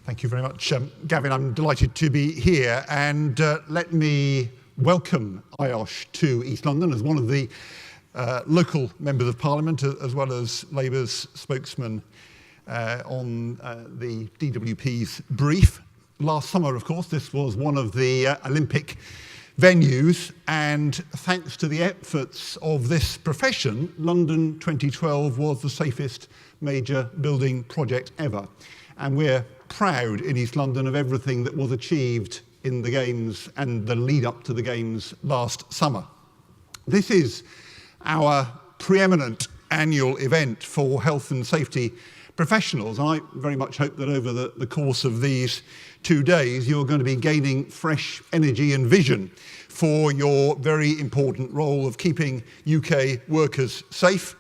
Thank you very much, Gavin. I'm delighted to be here, and let me welcome IOSH to East London as one of the local members of Parliament, as well as Labour's spokesman on the DWP's brief. Last summer, of course, this was one of the Olympic venues, and thanks to the efforts of this profession, London 2012 was the safest major building project ever. And we're proud in East London of everything that was achieved in the Games and the lead up to the Games last summer. This is our preeminent annual event for health and safety professionals. I very much hope that over the course of these 2 days, you're going to be gaining fresh energy and vision for your very important role of keeping UK workers safe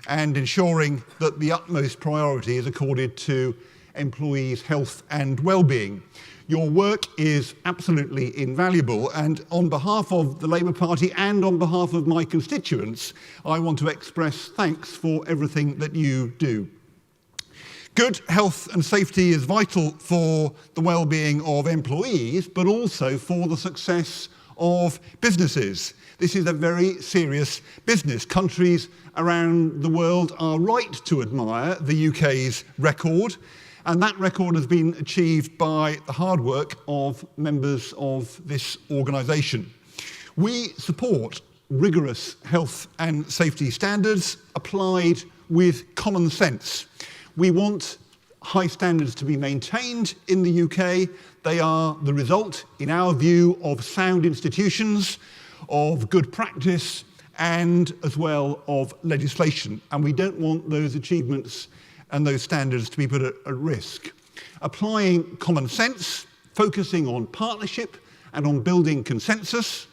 and ensuring that the utmost priority is accorded to employees' health and well-being. Your work is absolutely invaluable, and on behalf of the Labour Party and on behalf of my constituents, I want to express thanks for everything that you do. Good health and safety is vital for the well-being of employees, but also for the success of businesses. This is a very serious business. Countries around the world are right to admire the UK's record, and that record has been achieved by the hard work of members of this organisation. We support rigorous health and safety standards applied with common sense. We want high standards to be maintained in the UK. They are the result, in our view, of sound institutions, of good practice, and as well of legislation. And we don't want those achievements and those standards to be put at risk. Applying common sense, focusing on partnership and on building consensus,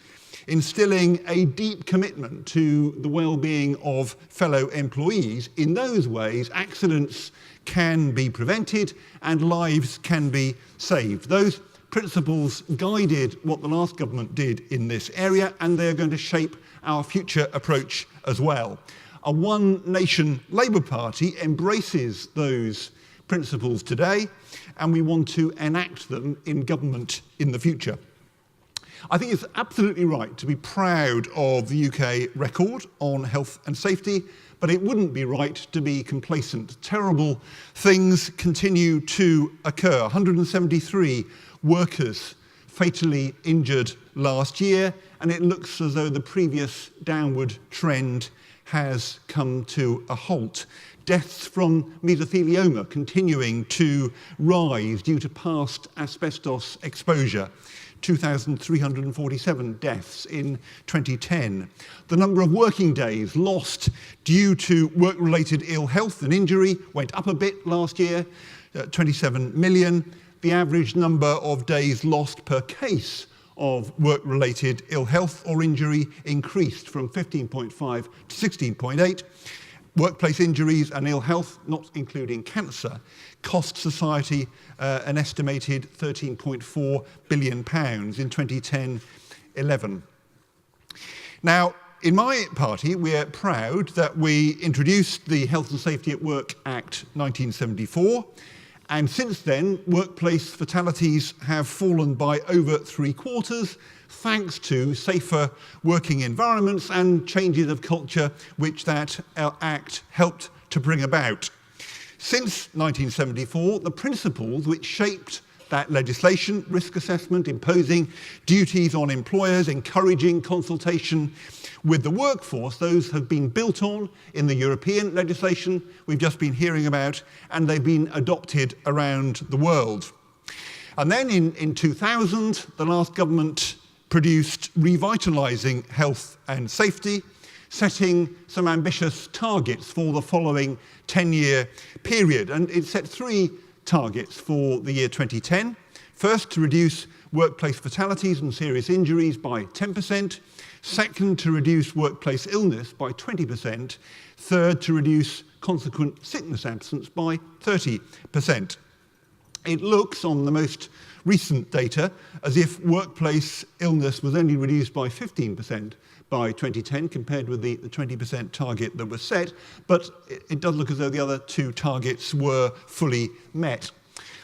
instilling a deep commitment to the well-being of fellow employees. In those ways, accidents can be prevented and lives can be saved. Those principles guided what the last government did in this area, and they're going to shape our future approach as well. A one-nation Labour Party embraces those principles today, and we want to enact them in government in the future. I think it's absolutely right to be proud of the UK record on health and safety, but it wouldn't be right to be complacent. Terrible things continue to occur. 173 workers fatally injured last year, and it looks as though the previous downward trend has come to a halt. Deaths from mesothelioma continuing to rise due to past asbestos exposure. 2,347 deaths in 2010. The number of working days lost due to work-related ill health and injury went up a bit last year, 27 million. The average number of days lost per case of work-related ill health or injury increased from 15.5 to 16.8. Workplace injuries and ill health, not including cancer, cost society an estimated £13.4 billion in 2010-11. Now, in my party, we're proud that we introduced the Health and Safety at Work Act 1974, and since then, workplace fatalities have fallen by over 3/4, thanks to safer working environments and changes of culture which that Act helped to bring about. Since 1974, the principles which shaped that legislation, risk assessment, imposing duties on employers, encouraging consultation with the workforce, those have been built on in the European legislation we've just been hearing about, and they've been adopted around the world. And then in 2000, the last government produced Revitalising Health and Safety, setting some ambitious targets for the following 10-year period. And it set 3 targets for the year 2010. First, to reduce workplace fatalities and serious injuries by 10%. Second, to reduce workplace illness by 20%. Third, to reduce consequent sickness absence by 30%. It looks, on the most recent data, as if workplace illness was only reduced by 15% by 2010 compared with the 20% target that was set, but it does look as though the other 2 targets were fully met.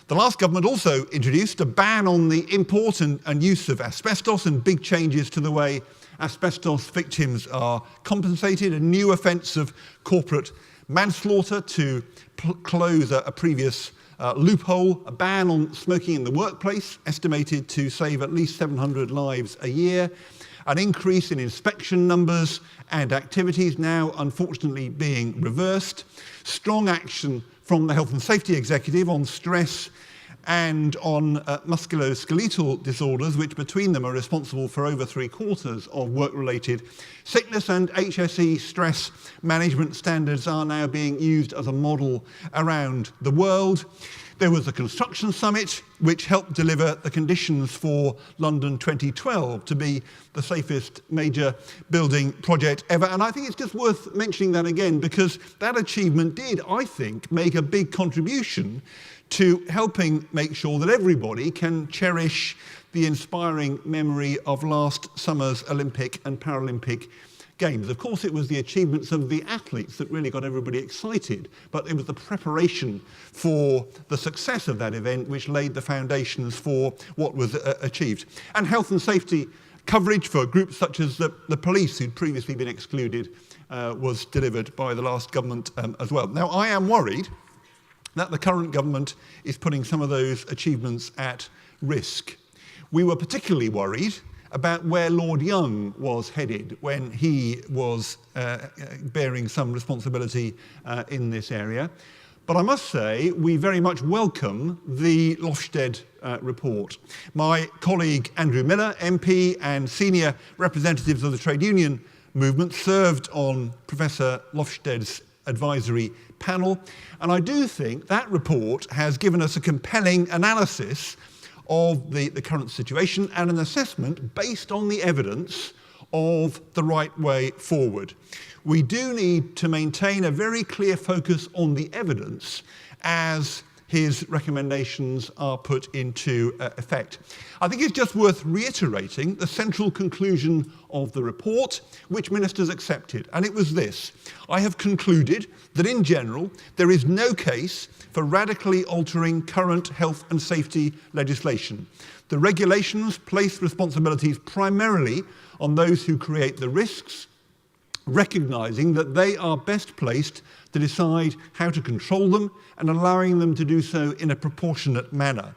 The last government also introduced a ban on the import and use of asbestos and big changes to the way asbestos victims are compensated, a new offence of corporate manslaughter to close a previous loophole, a ban on smoking in the workplace, estimated to save at least 700 lives a year, an increase in inspection numbers and activities now unfortunately being reversed, strong action from the Health and Safety Executive on stress and on musculoskeletal disorders, which between them are responsible for over 3/4 of work-related sickness, and HSE stress management standards are now being used as a model around the world. There was a construction summit which helped deliver the conditions for London 2012 to be the safest major building project ever. And I think it's just worth mentioning that again, because that achievement did, I think, make a big contribution to helping make sure that everybody can cherish the inspiring memory of last summer's Olympic and Paralympic Games. Of course, it was the achievements of the athletes that really got everybody excited, but it was the preparation for the success of that event which laid the foundations for what was achieved. And health and safety coverage for groups such as the police, who'd previously been excluded, was delivered by the last government as well. Now, I am worried that the current government is putting some of those achievements at risk. We were particularly worried about where Lord Young was headed when he was bearing some responsibility in this area. But I must say, we very much welcome the Lofsted report. My colleague Andrew Miller, MP, and senior representatives of the trade union movement served on Professor Lofsted's advisory panel, and I do think that report has given us a compelling analysis of the current situation and an assessment based on the evidence of the right way forward. We do need to maintain a very clear focus on the evidence as his recommendations are put into effect. I think it's just worth reiterating the central conclusion of the report, which ministers accepted, and it was this: I have concluded that in general there is no case for radically altering current health and safety legislation. The regulations place responsibilities primarily on those who create the risks, recognising that they are best placed to decide how to control them and allowing them to do so in a proportionate manner.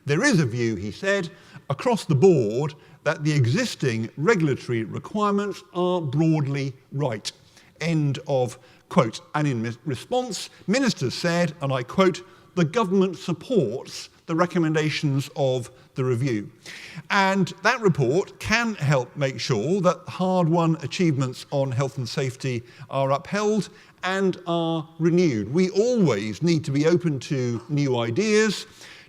There is a view, he said, across the board that the existing regulatory requirements are broadly right. End of quote. And in response, ministers said, and I quote, "The government supports the recommendations of the review." And that report can help make sure that hard-won achievements on health and safety are upheld and are renewed. We always need to be open to new ideas,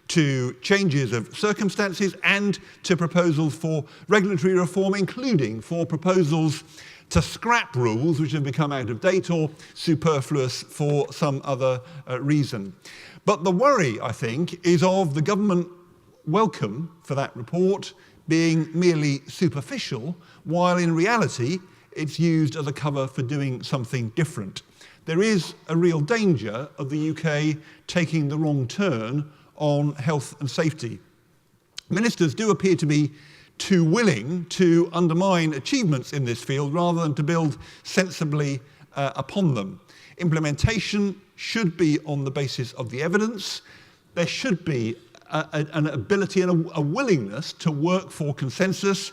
to changes of circumstances, and to proposals for regulatory reform, including for proposals to scrap rules which have become out of date or superfluous for some other reason. But the worry, I think, is of the government welcome for that report being merely superficial, while in reality it's used as a cover for doing something different. There is a real danger of the UK taking the wrong turn on health and safety. Ministers do appear to be too willing to undermine achievements in this field rather than to build sensibly upon them. Implementation should be on the basis of the evidence. There should be an ability and a willingness to work for consensus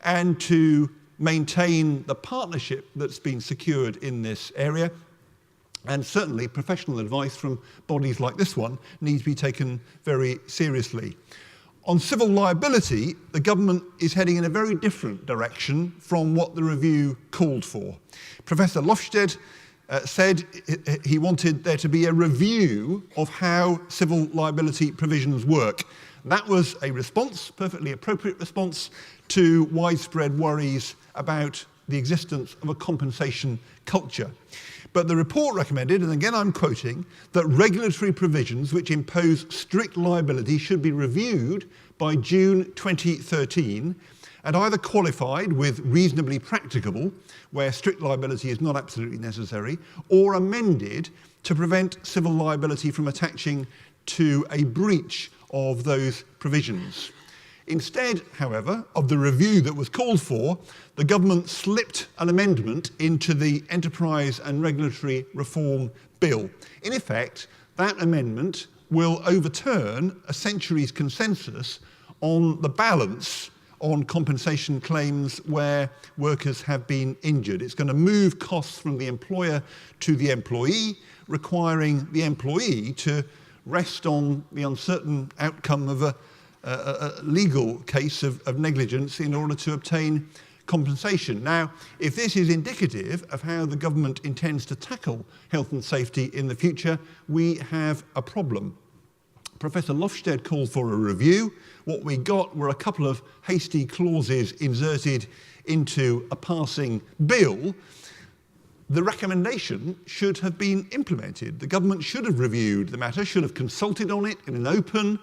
and to maintain the partnership that's been secured in this area. And certainly professional advice from bodies like this one needs to be taken very seriously. On civil liability, the government is heading in a very different direction from what the review called for. Professor Lofsted said he wanted there to be a review of how civil liability provisions work. That was a response, perfectly appropriate response, to widespread worries about the existence of a compensation culture. But the report recommended, and again I'm quoting, that regulatory provisions which impose strict liability should be reviewed by June 2013 and either qualified with reasonably practicable, where strict liability is not absolutely necessary, or amended to prevent civil liability from attaching to a breach of those provisions. Instead, however, of the review that was called for, the government slipped an amendment into the Enterprise and Regulatory Reform Bill. In effect, that amendment will overturn a century's consensus on the balance on compensation claims where workers have been injured. It's going to move costs from the employer to the employee, requiring the employee to rest on the uncertain outcome of a legal case of negligence in order to obtain compensation. Now, if this is indicative of how the government intends to tackle health and safety in the future, we have a problem. Professor Lofsted called for a review. What we got were a couple of hasty clauses inserted into a passing bill. The recommendation should have been implemented. The government should have reviewed the matter, should have consulted on it in an open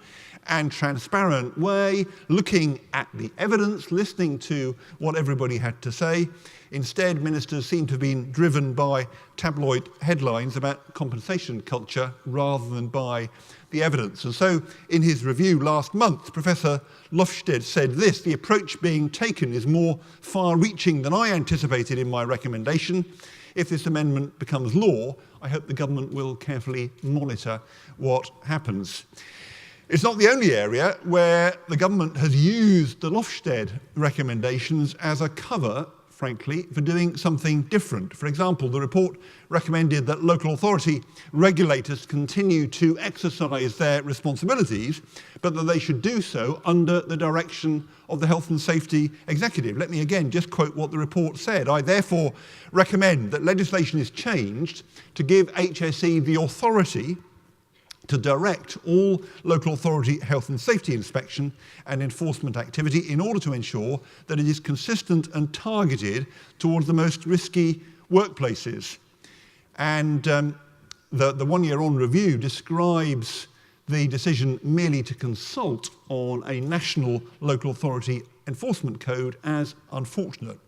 and transparent way, looking at the evidence, listening to what everybody had to say. Instead, ministers seem to have been driven by tabloid headlines about compensation culture rather than by the evidence. And so, in his review last month, Professor Lofsted said this: the approach being taken is more far-reaching than I anticipated in my recommendation. If this amendment becomes law, I hope the government will carefully monitor what happens. It's not the only area where the government has used the Lofsted recommendations as a cover, frankly, for doing something different. For example, the report recommended that local authority regulators continue to exercise their responsibilities, but that they should do so under the direction of the Health and Safety Executive. Let me again just quote what the report said. I therefore recommend that legislation is changed to give HSE the authority to direct all local authority health and safety inspection and enforcement activity in order to ensure that it is consistent and targeted towards the most risky workplaces. And the one-year-on review describes the decision merely to consult on a national local authority enforcement code as unfortunate.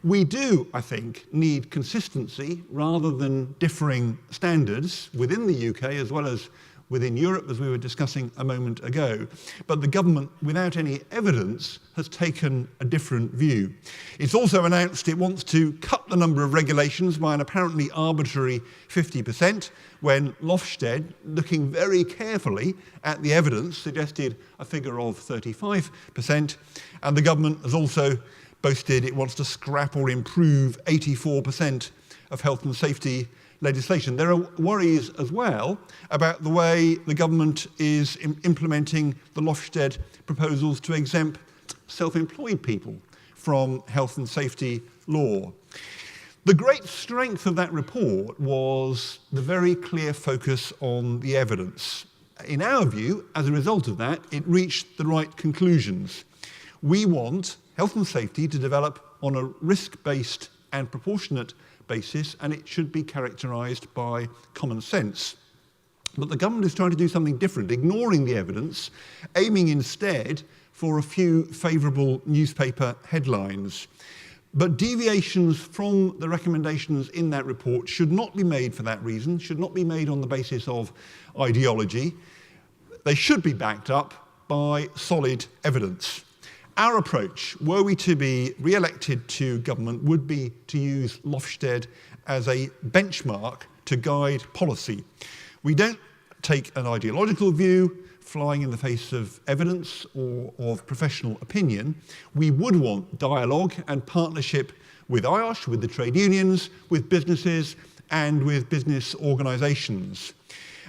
We do, I think, need consistency rather than differing standards within the UK as well as within Europe, as we were discussing a moment ago. But the government, without any evidence, has taken a different view. It's also announced it wants to cut the number of regulations by an apparently arbitrary 50%, when Lofsted, looking very carefully at the evidence, suggested a figure of 35%, and the government has also boasted it wants to scrap or improve 84% of health and safety legislation. There are worries as well about the way the government is implementing the Lofsted proposals to exempt self-employed people from health and safety law. The great strength of that report was the very clear focus on the evidence. In our view, as a result of that, it reached the right conclusions. We want health and safety to develop on a risk-based and proportionate basis, and it should be characterised by common sense. But the government is trying to do something different, ignoring the evidence, aiming instead for a few favourable newspaper headlines. But deviations from the recommendations in that report should not be made for that reason, should not be made on the basis of ideology. They should be backed up by solid evidence. Our approach, were we to be re-elected to government, would be to use Lofsted as a benchmark to guide policy. We don't take an ideological view, flying in the face of evidence or of professional opinion. We would want dialogue and partnership with IOSH, with the trade unions, with businesses, and with business organisations.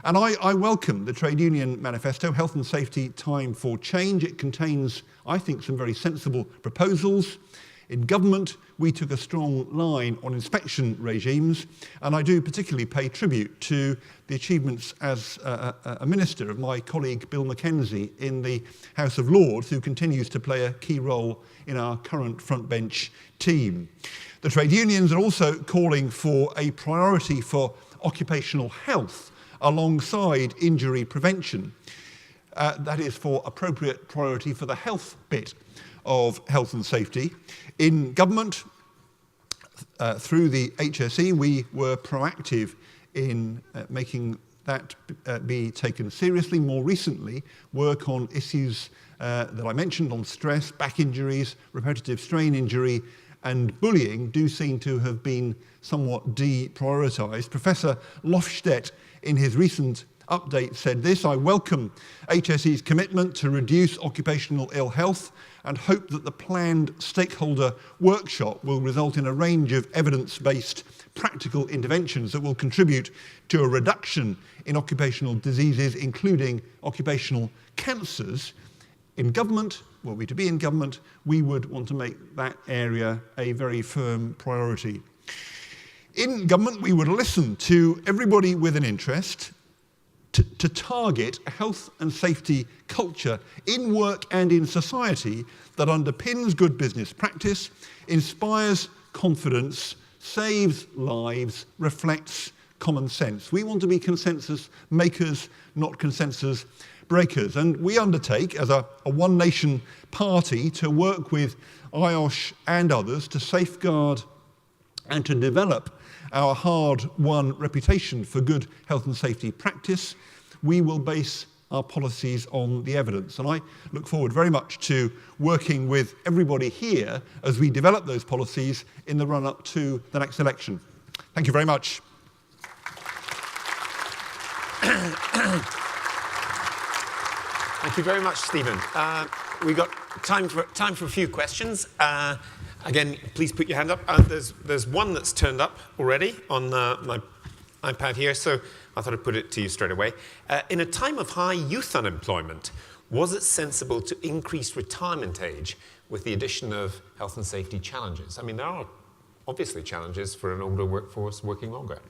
And I welcome the trade union manifesto, Health and Safety Time for Change. It contains, I think, some very sensible proposals. In government, we took a strong line on inspection regimes, and I do particularly pay tribute to the achievements as a minister of my colleague Bill Mackenzie in the House of Lords, who continues to play a key role in our current frontbench team. The trade unions are also calling for a priority for occupational health alongside injury prevention. That is for appropriate priority for the health bit of health and safety. In government, through the HSE, we were proactive in making that be taken seriously. More recently, work on issues that I mentioned on stress, back injuries, repetitive strain injury, and bullying do seem to have been somewhat deprioritised. Professor Lofstedt, in his recent update, said this: "I welcome HSE's commitment to reduce occupational ill health and hope that the planned stakeholder workshop will result in a range of evidence-based practical interventions that will contribute to a reduction in occupational diseases, including occupational cancers. In government, were we to be in government, we would want to make that area a very firm priority. In government, we would listen to everybody with an interest to target a health and safety culture in work and in society that underpins good business practice, inspires confidence, saves lives, reflects common sense. We want to be consensus makers, not consensus breakers. And we undertake, as a One Nation party, to work with IOSH and others to safeguard and to develop our hard-won reputation for good health and safety practice. We will base our policies on the evidence. And I look forward very much to working with everybody here as we develop those policies in the run-up to the next election. Thank you very much. Thank you very much, Stephen. We've got time for a few questions. Again, please put your hand up. There's one that's turned up already on my iPad here, so I thought I'd put it to you straight away. In a time of high youth unemployment, was it sensible to increase retirement age with the addition of health and safety challenges? I mean, there are obviously challenges for an older workforce working longer.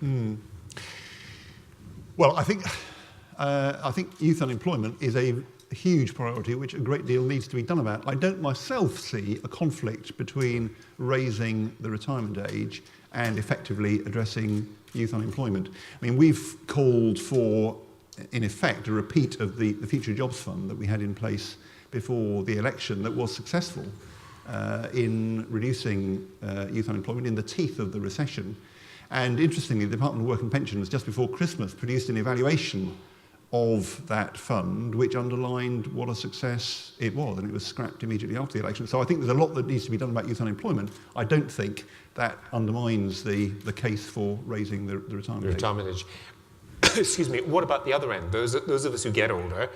Well, I think youth unemployment is a huge priority, which a great deal needs to be done about. I don't myself see a conflict between raising the retirement age and effectively addressing youth unemployment. I mean, we've called for, in effect, a repeat of the Future Jobs Fund that we had in place before the election that was successful in reducing youth unemployment in the teeth of the recession. And interestingly, the Department of Work and Pensions just before Christmas produced an evaluation of that fund, which underlined what a success it was, and it was scrapped immediately after the election. So I think there's a lot that needs to be done about youth unemployment. I don't think that undermines the case for raising the retirement age. Excuse me, what about the other end? Those of us who get older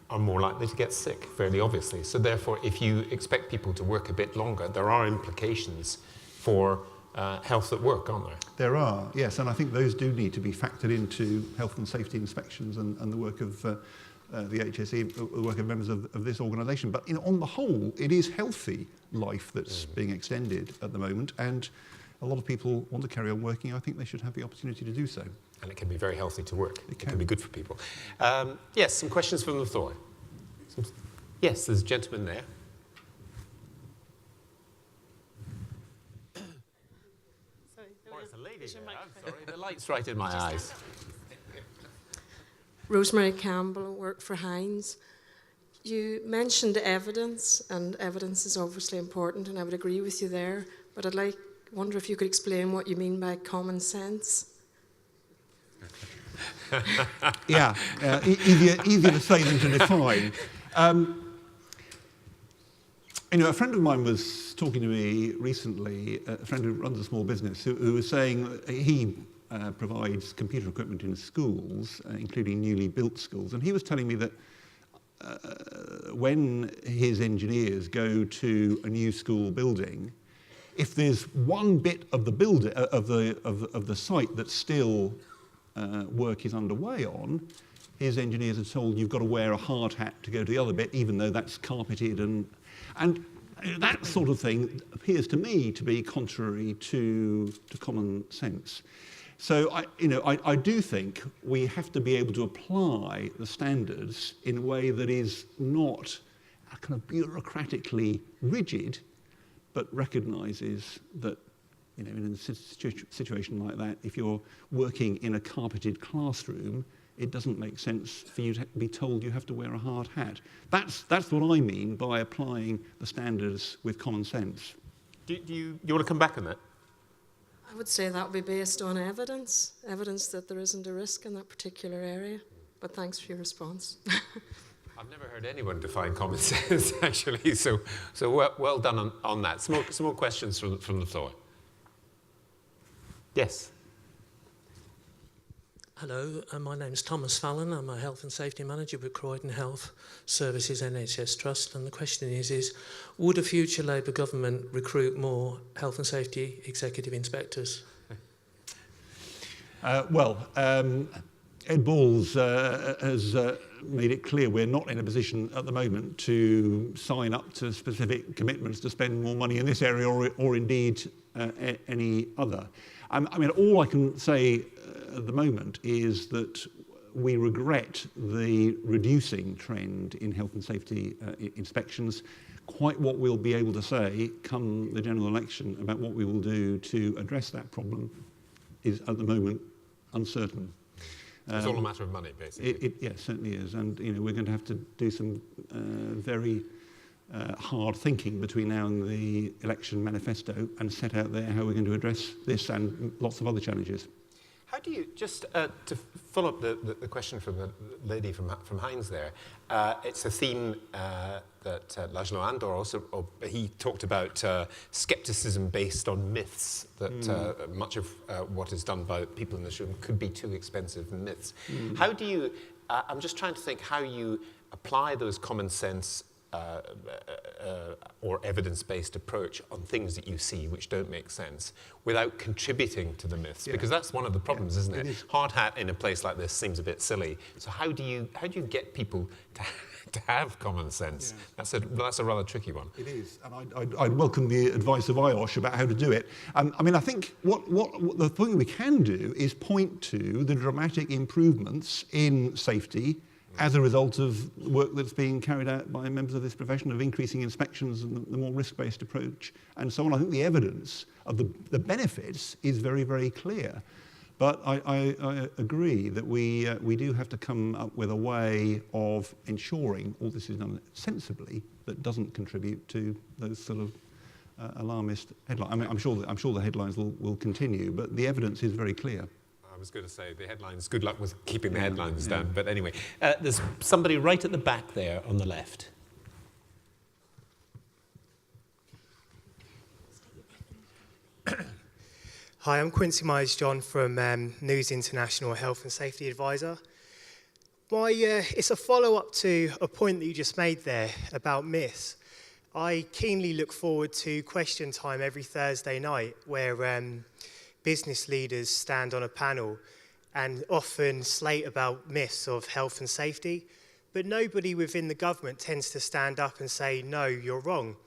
are more likely to get sick, fairly obviously. So therefore, if you expect people to work a bit longer, there are implications for health at work, aren't there? There are, yes, and I think those do need to be factored into health and safety inspections and the work of the HSE, the work of members of this organisation. But on the whole, it is healthy life that's being extended at the moment, and a lot of people want to carry on working. I think they should have the opportunity to do so. And it can be very healthy to work. It can be good for people. Yes, some questions from the floor. Yes, there's a gentleman there. I'm sorry, the light's right in my eyes. Rosemary Campbell, work for Heinz. You mentioned evidence, and evidence is obviously important, and I would agree with you there, but wonder if you could explain what you mean by common sense. Yeah, easier to say than to define. A friend of mine was talking to me recently, a friend who runs a small business, who was saying that he provides computer equipment in schools, including newly built schools, and he was telling me that when his engineers go to a new school building, if there's one bit of the building of the site that still work is underway on, his engineers are told you've got to wear a hard hat to go to the other bit, even though that's carpeted and that sort of thing appears to me to be contrary to common sense. So I do think we have to be able to apply the standards in a way that is not kind of bureaucratically rigid, but recognises that in a situation like that, if you're working in a carpeted classroom, it doesn't make sense for you to be told you have to wear a hard hat. That's what I mean by applying the standards with common sense. Do you want to come back on that? I would say that would be based on evidence that there isn't a risk in that particular area. But thanks for your response. I've never heard anyone define common sense, actually, so well done on that. Some more questions from the floor. Yes. Hello, my name is Thomas Fallon. I'm a Health and Safety Manager with Croydon Health Services NHS Trust. And the question is would a future Labour government recruit more health and safety executive inspectors? Ed Balls has made it clear we're not in a position at the moment to sign up to specific commitments to spend more money in this area or indeed any other. I mean, all I can say at the moment is that we regret the reducing trend in health and safety inspections. Quite what we'll be able to say come the general election about what we will do to address that problem is at the moment uncertain. It's all a matter of money, basically. Yes, certainly is. And we're going to have to do some very hard thinking between now and the election manifesto and set out there how we're going to address this and lots of other challenges. How do you, just to follow up the question from the lady from Heinz there, it's a theme that Lajlo Andor also, he talked about scepticism based on myths, that much of what is done by people in this room could be too expensive myths. How do you, I'm just trying to think how you apply those common sense or evidence-based approach on things that you see which don't make sense without contributing to the myths, because that's one of the problems, isn't it? Hard hat in a place like this seems a bit silly. So how do you get people to have common sense? That's a rather tricky one. It is, and I'd welcome the advice of IOSH about how to do it. I mean, I think what the thing we can do is point to the dramatic improvements in safety as a result of work that's being carried out by members of this profession of increasing inspections and the more risk-based approach and so on. I think the evidence of the benefits is very, very clear. But I agree that we do have to come up with a way of ensuring all this is done sensibly that doesn't contribute to those sort of alarmist headlines. I mean, I'm sure the headlines will continue, but the evidence is very clear. I was going to say the headlines, good luck with keeping the headlines down. But anyway, there's somebody right at the back there on the left. Hi, I'm Quincy Myers-John from News International Health and Safety Advisor. It's a follow-up to a point that you just made there about myths. I keenly look forward to question time every Thursday night where business leaders stand on a panel and often slate about myths of health and safety, but nobody within the government tends to stand up and say, no, you're wrong.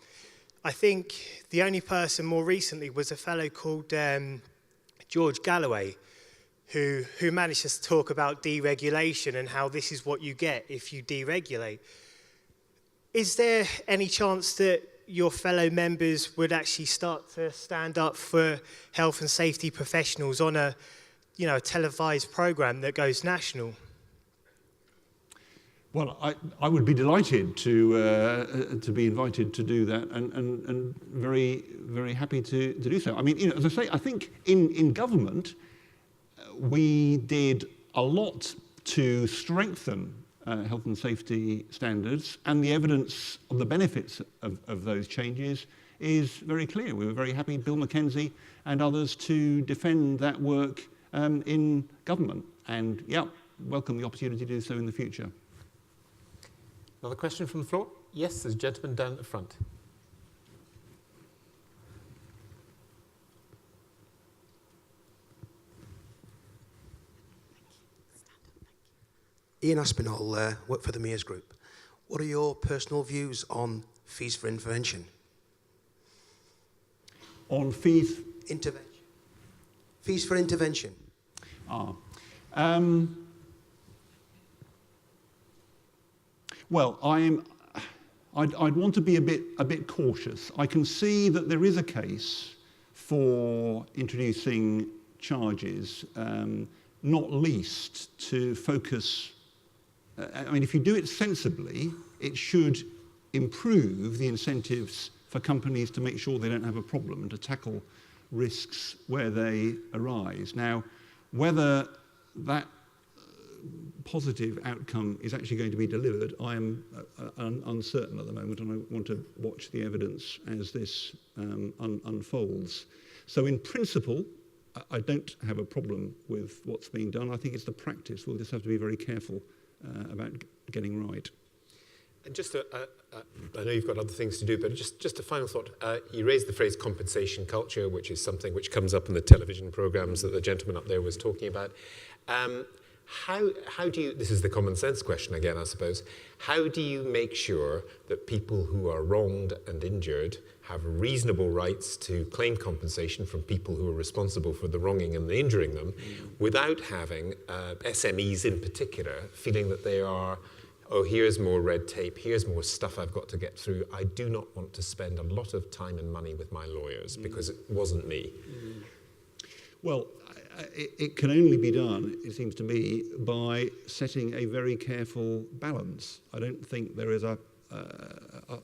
I think the only person more recently was a fellow called George Galloway, who managed to talk about deregulation and how this is what you get if you deregulate. Is there any chance that your fellow members would actually start to stand up for health and safety professionals on a televised programme that goes national? Well, I would be delighted to be invited to do that, and very, very happy to do so. I mean, as I say, I think in government we did a lot to strengthen health and safety standards, and the evidence of the benefits of those changes is very clear. We were very happy, Bill Mackenzie and others, to defend that work in government, and welcome the opportunity to do so in the future. Another question from the floor? Yes, there's a gentleman down at the front. Ian Aspinall, work for the Mears Group. What are your personal views on fees for intervention? On fees? Intervention. Fees for intervention. Well, I'd want to be a bit cautious. I can see that there is a case for introducing charges, not least to focus. I mean, if you do it sensibly, it should improve the incentives for companies to make sure they don't have a problem and to tackle risks where they arise. Now, whether that positive outcome is actually going to be delivered, I am uncertain at the moment, and I want to watch the evidence as this unfolds. So in principle, I don't have a problem with what's being done. I think it's the practice. We'll just have to be very careful about getting right. And just I know you've got other things to do, but just a final thought. You raised the phrase compensation culture, which is something which comes up in the television programs that the gentleman up there was talking about. How do you, this is the common sense question again, I suppose, how do you make sure that people who are wronged and injured have reasonable rights to claim compensation from people who are responsible for the wronging and the injuring them, without having SMEs in particular feeling that they are, oh, here's more red tape, here's more stuff I've got to get through. I do not want to spend a lot of time and money with my lawyers because it wasn't me. Well, it can only be done, it seems to me, by setting a very careful balance. I don't think there is a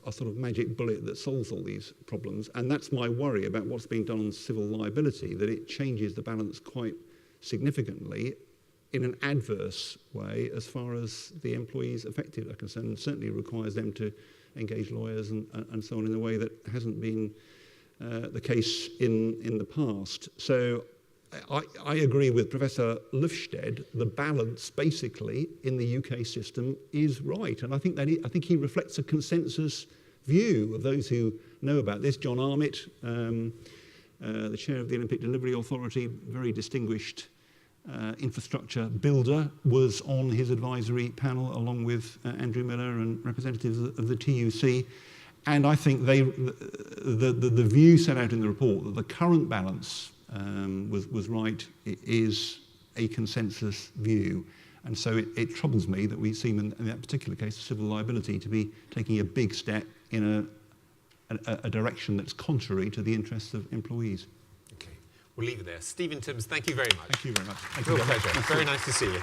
sort of magic bullet that solves all these problems, and that's my worry about what's being done on civil liability, that it changes the balance quite significantly in an adverse way as far as the employees affected are concerned, and certainly requires them to engage lawyers and so on in a way that hasn't been the case in the past. So I agree with Professor Lufstead. The balance, basically, in the UK system is right, and I think he reflects a consensus view of those who know about this. John Armitt, the chair of the Olympic Delivery Authority, very distinguished infrastructure builder, was on his advisory panel along with Andrew Miller and representatives of the TUC. And I think the view set out in the report that the current balance was right, it is a consensus view. And so it troubles me that we seem, in that particular case, civil liability, to be taking a big step in a direction that's contrary to the interests of employees. Okay, we'll leave it there. Stephen Timms, thank you very much. Thank you very much. Real pleasure. Very nice to see you.